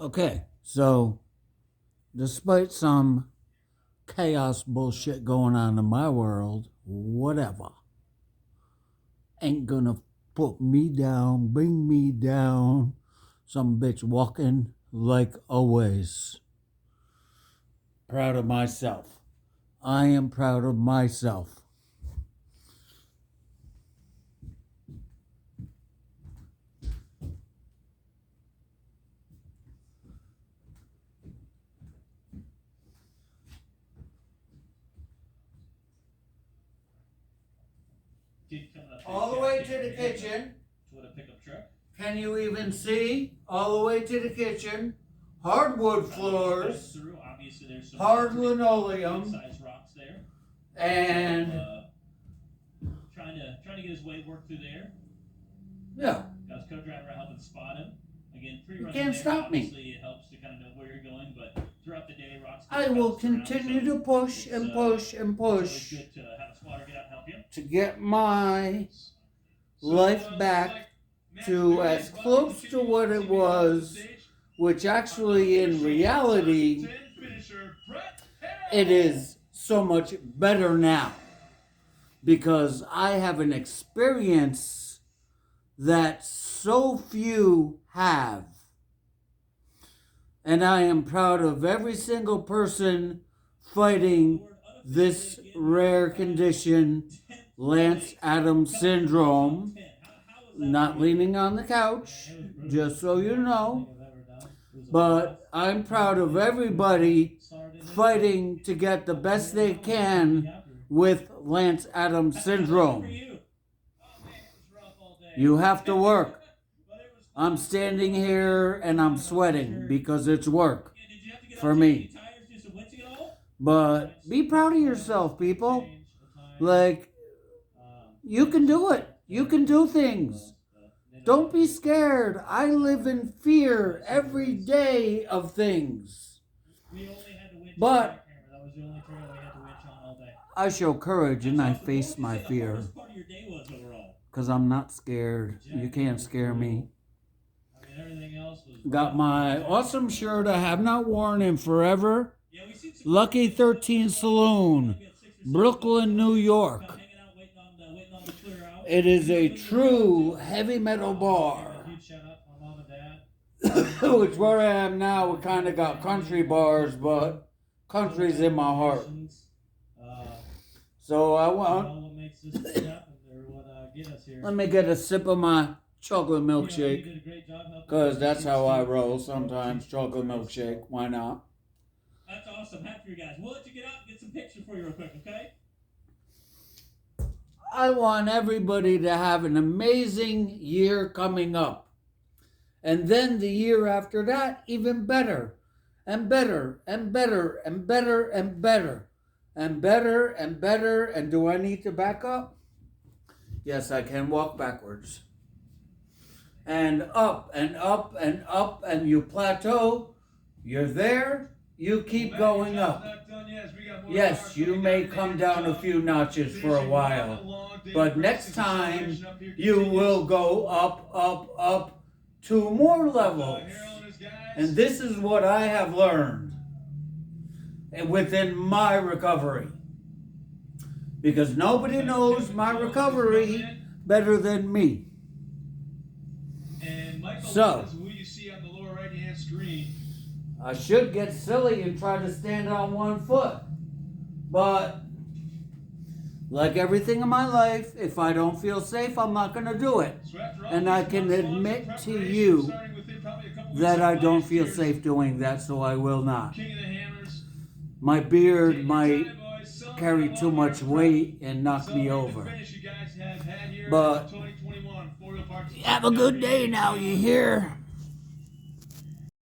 Okay, so despite some chaos bullshit going on in my world, whatever, ain't gonna put me down, bring me down. Some bitch walking like always. Proud of myself. I am proud of myself. All the way to the kitchen. With a pickup truck. Can you even see? All the way to the kitchen. Hardwood floors. Obviously, there's some hard linoleum. Size rocks there. And trying to get his way work through there. Yeah. Got his co-driver helping spot him. Again, You can't stop me. Obviously, it helps to kind of know where you're going, but throughout the day, rocks. I will continue to push and push and push. It's good to have a spotter get out and help you. To get my life back to as close to what it was, which actually in reality, it is so much better now. Because I have an experience that so few have. And I am proud of every single person fighting this rare condition, Lance Adams syndrome. Not leaning on the couch, just so you know. But I'm proud of everybody fighting to get the best they can with Lance Adams syndrome. You have to work. I'm standing here and I'm sweating because it's work for me. But be proud of yourself, people. Like, you can do it. You can do things. Don't be scared. I live in fear every day of things. But I show courage and I face my fear. Because I'm not scared. You can't scare me. Got my awesome shirt I have not worn in forever. Lucky 13 Saloon, Brooklyn, New York. It is a true heavy metal bar. Which where I am now, we kind of got country bars, but country's in my heart. So I want. Let me get a sip of my chocolate milkshake. Because that's how I roll sometimes, chocolate milkshake. Why not? That's awesome. Happy for you guys. We'll let you get out and get some pictures for you real quick, okay? I want everybody to have an amazing year coming up. And then the year after that, even better. And better, and better, and better, and better. And better, and better. And do I need to back up? Yes, I can walk backwards. And up, and up, and up, and you plateau. You're there. You keep going up. Yes, you may come down a few notches for a while, but next time you will go up, up, up to more levels. And this is what I have learned within my recovery. Because nobody knows my recovery better than me. So, I should get silly and try to stand on one foot. But, like everything in my life, if I don't feel safe, I'm not going to do it. And I can admit to you that I don't feel safe doing that, so I will not. My beard might carry too much weight and knock me over. But, have a good day now, you hear?